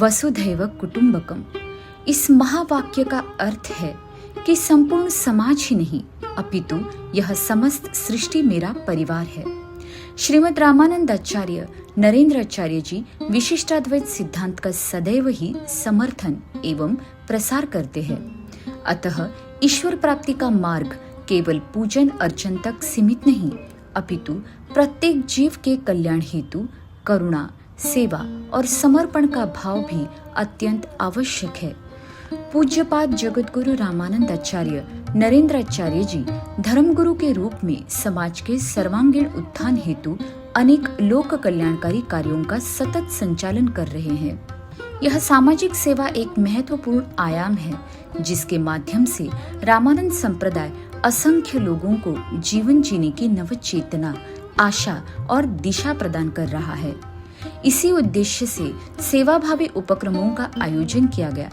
वसुधैव कुटुंबकम, इस महावाक्य का अर्थ है कि संपूर्ण समाज ही नहीं अपितु यह समस्त सृष्टि मेरा परिवार है। श्रीमद् रामानंद आचार्य नरेंद्र आचार्य जी विशिष्टाद्वैत सिद्धांत का सदैव ही समर्थन एवं प्रसार करते हैं। अतः ईश्वर प्राप्ति का मार्ग केवल पूजन अर्चन तक सीमित नहीं अपितु प्रत्येक जीव के कल्याण हेतु करुणा, सेवा और समर्पण का भाव भी अत्यंत आवश्यक है। पूज्यपाद जगतगुरु रामानंद आचार्य नरेंद्र आचार्य जी धर्मगुरु के रूप में समाज के सर्वांगीण उत्थान हेतु अनेक लोक कल्याणकारी कार्यों का सतत संचालन कर रहे हैं। यह सामाजिक सेवा एक महत्वपूर्ण आयाम है जिसके माध्यम से रामानंद संप्रदाय असंख्य लोगों को जीवन जीने की नव चेतना, आशा और दिशा प्रदान कर रहा है। इसी उद्देश्य से सेवाभावी उपक्रमों का आयोजन किया गया।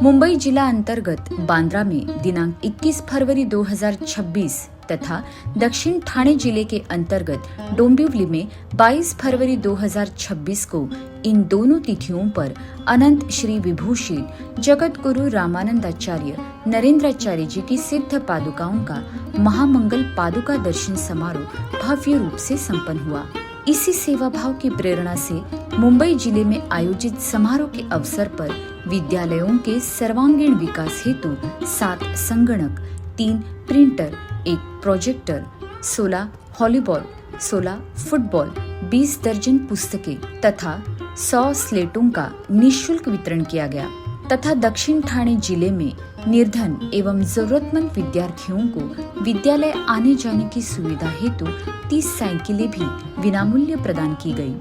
मुंबई जिला अंतर्गत बांद्रा में दिनांक 21 फरवरी 2026 तथा दक्षिण ठाणे जिले के अंतर्गत डोंबिवली में 22 फरवरी 2026 को इन दोनों तिथियों पर अनंत श्री विभूषित जगत गुरु रामानंदाचार्य नरेंद्राचार्य जी की सिद्ध पादुकाओं का महामंगल पादुका दर्शन समारोह भव्य रूप से संपन्न हुआ। इसी सेवा भाव की प्रेरणा से मुंबई जिले में आयोजित समारोह के अवसर पर विद्यालयों के सर्वांगीण विकास हेतु 7 संगणक, 3 प्रिंटर, 1 प्रोजेक्टर, 16 वॉलीबॉल, 16 फुटबॉल, 20 दर्जन पुस्तकें तथा 100 स्लेटों का निःशुल्क वितरण किया गया तथा दक्षिण ठाणे जिले में निर्धन एवं जरूरतमंद विद्यार्थियों को विद्यालय आने जाने की सुविधा हेतु 30 साइकिलें भी विनामूल्य प्रदान की गई।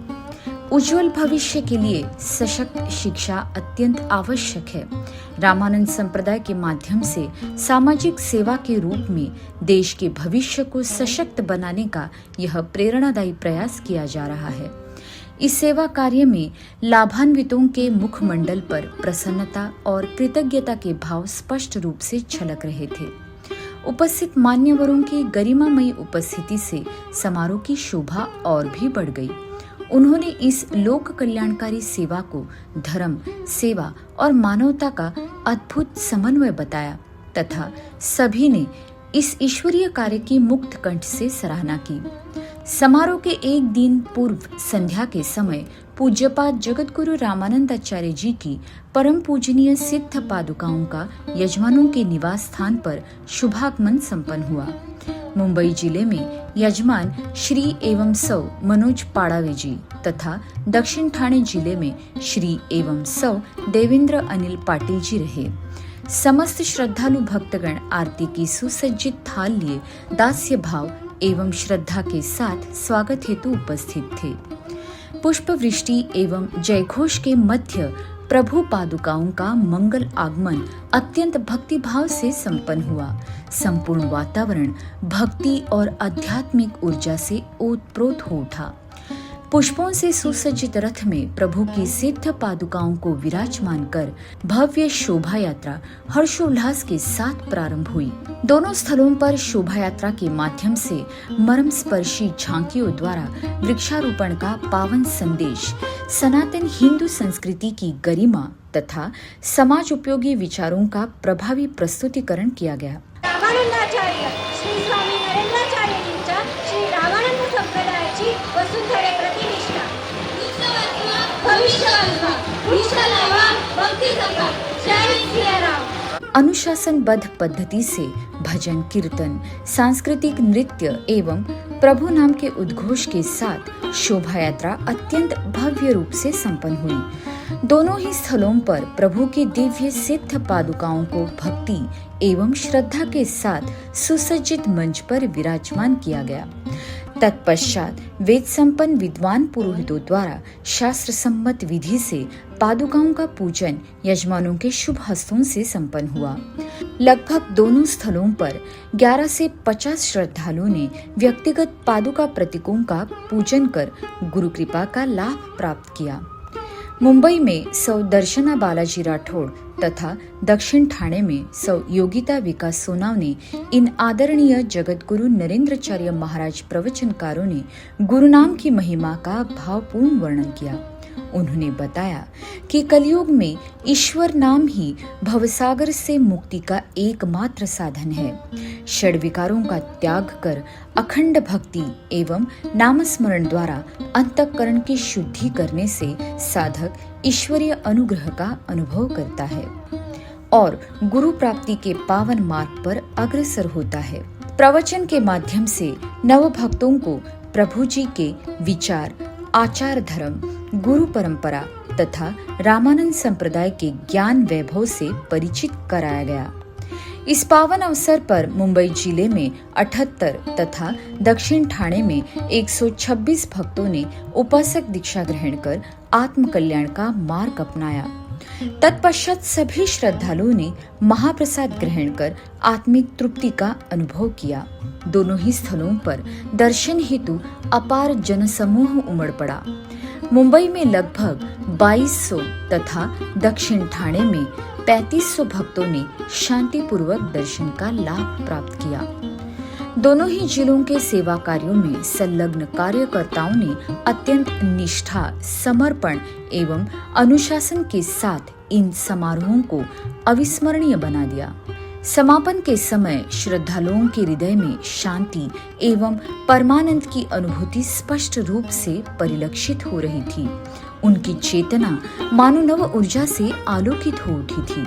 उज्जवल भविष्य के लिए सशक्त शिक्षा अत्यंत आवश्यक है। रामानंद संप्रदाय के माध्यम से सामाजिक सेवा के रूप में देश के भविष्य को सशक्त बनाने का यह प्रेरणादायी प्रयास किया जा रहा है। इस सेवा कार्य में लाभान्वितों के मुखमंडल पर प्रसन्नता और कृतज्ञता के भाव स्पष्ट रूप से झलक रहे थे। उपस्थित मान्यवरों की गरिमामयी उपस्थिति से समारोह की शोभा और भी बढ़ गई। उन्होंने इस लोक कल्याणकारी सेवा को धर्म, सेवा और मानवता का अद्भुत समन्वय बताया तथा सभी ने इस ईश्वरीय कार्य की मुक्त कंठ से सराहना की। समारोह के एक दिन पूर्व संध्या के समय पूज्यपाद जगतगुरु रामानंदाचार्य जी की परम पूजनीय सिद्ध पादुकाओं का यजमानों के निवास स्थान पर शुभागमन संपन्न हुआ। मुंबई जिले में यजमान श्री एवं सौ मनोज पाड़ावे जी तथा दक्षिण ठाणे जिले में श्री एवं सौ देवेंद्र अनिल पाटिल जी रहे। समस्त श्रद्धालु भक्तगण आरती की सुसज्जित थाल लिए दास्य भाव एवं श्रद्धा के साथ स्वागत हेतु उपस्थित थे। पुष्प वृष्टि एवं जयघोष के मध्य प्रभु पादुकाओं का मंगल आगमन अत्यंत भक्ति भाव से संपन्न हुआ। संपूर्ण वातावरण भक्ति और आध्यात्मिक ऊर्जा से ओतप्रोत हो उठा। पुष्पों से सुसज्जित रथ में प्रभु की सिद्ध पादुकाओं को विराजमान कर भव्य शोभा यात्रा हर्षोल्लास के साथ प्रारंभ हुई। दोनों स्थलों पर शोभा यात्रा के माध्यम से मर्म स्पर्शी झांकियों द्वारा वृक्षारोपण का पावन संदेश, सनातन हिंदू संस्कृति की गरिमा तथा समाज उपयोगी विचारों का प्रभावी प्रस्तुतिकरण किया गया। रामानंदाचार्य श्री स्वामी नरेंद्राचार्यजींच्या श्री रामानंद संप्रदायाची वसुंधरे प्रतिनिष्ठा अनुशासनबद्ध पद्धति से भजन, कीर्तन, सांस्कृतिक नृत्य एवं प्रभु नाम के उद्घोष के साथ शोभा यात्रा अत्यंत भव्य रूप से संपन्न हुई। दोनों ही स्थलों पर प्रभु की दिव्य सिद्ध पादुकाओं को भक्ति एवं श्रद्धा के साथ सुसज्जित मंच पर विराजमान किया गया। तत्पश्चात वेद संपन्न विद्वान पुरोहितों द्वारा शास्त्र सम्मत विधि से पादुकाओं का पूजन यजमानों के शुभ हस्तों से संपन्न हुआ। लगभग दोनों स्थलों पर 11 से 50 श्रद्धालुओं ने व्यक्तिगत पादुका प्रतीकों का पूजन कर गुरु कृपा का लाभ प्राप्त किया। मुंबई में सौ दर्शना बालाजी राठौड़ तथा दक्षिण ठाणे में सौ योगिता विकास सोनावने इन आदरणीय जगतगुरु नरेंद्राचार्य महाराज प्रवचनकारों ने गुरुनाम की महिमा का भावपूर्ण वर्णन किया। उन्होंने बताया कि कलयुग में ईश्वर नाम ही भवसागर से मुक्ति का एकमात्र साधन है। षड विकारों का त्याग कर अखंड भक्ति एवं नामस्मरण द्वारा अंतःकरण की शुद्धि करने से साधक ईश्वरीय अनुग्रह का अनुभव करता है और गुरु प्राप्ति के पावन मार्ग पर अग्रसर होता है। प्रवचन के माध्यम से नव भक्तों को प्रभु जी के विचार, आचार धर्म, गुरु परंपरा तथा रामानंद संप्रदाय के ज्ञान वैभव से परिचित कराया गया। इस पावन अवसर पर मुंबई जिले में 78 तथा दक्षिण ठाणे में 126 भक्तों ने उपासक दीक्षा ग्रहण कर आत्म कल्याण का मार्ग अपनाया। तत्पश्चात सभी श्रद्धालुओं ने महाप्रसाद ग्रहण कर आत्मिक तृप्ति का अनुभव किया। दोनों ही स्थलों पर दर्शन हेतु अपार जनसमूह उमड़ पड़ा। मुंबई में लगभग 2200 तथा दक्षिण ठाणे में 3500 भक्तों ने शांतिपूर्वक दर्शन का लाभ प्राप्त किया। दोनों ही जिलों के सेवा कार्यों में संलग्न कार्यकर्ताओं ने अत्यंत निष्ठा, समर्पण एवं अनुशासन के साथ इन समारोहों को अविस्मरणीय बना दिया। समापन के समय श्रद्धालुओं के हृदय में शांति एवं परमानंद की अनुभूति स्पष्ट रूप से परिलक्षित हो रही थी। उनकी चेतना मानो नव ऊर्जा से आलोकित हो उठी थी।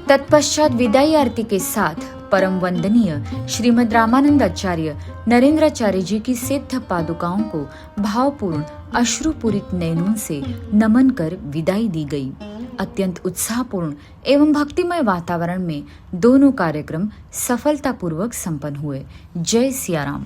तत्पश्चात विदाई आरती के साथ परम वंदनीय श्रीमद् रामानंद आचार्य नरेंद्राचार्य जी की सिद्ध पादुकाओं को भावपूर्ण अश्रुपूरित नयनों से नमन कर विदाई दी गई। अत्यंत उत्साहपूर्ण एवं भक्तिमय वातावरण में दोनों कार्यक्रम सफलतापूर्वक संपन्न हुए। जय सिया राम।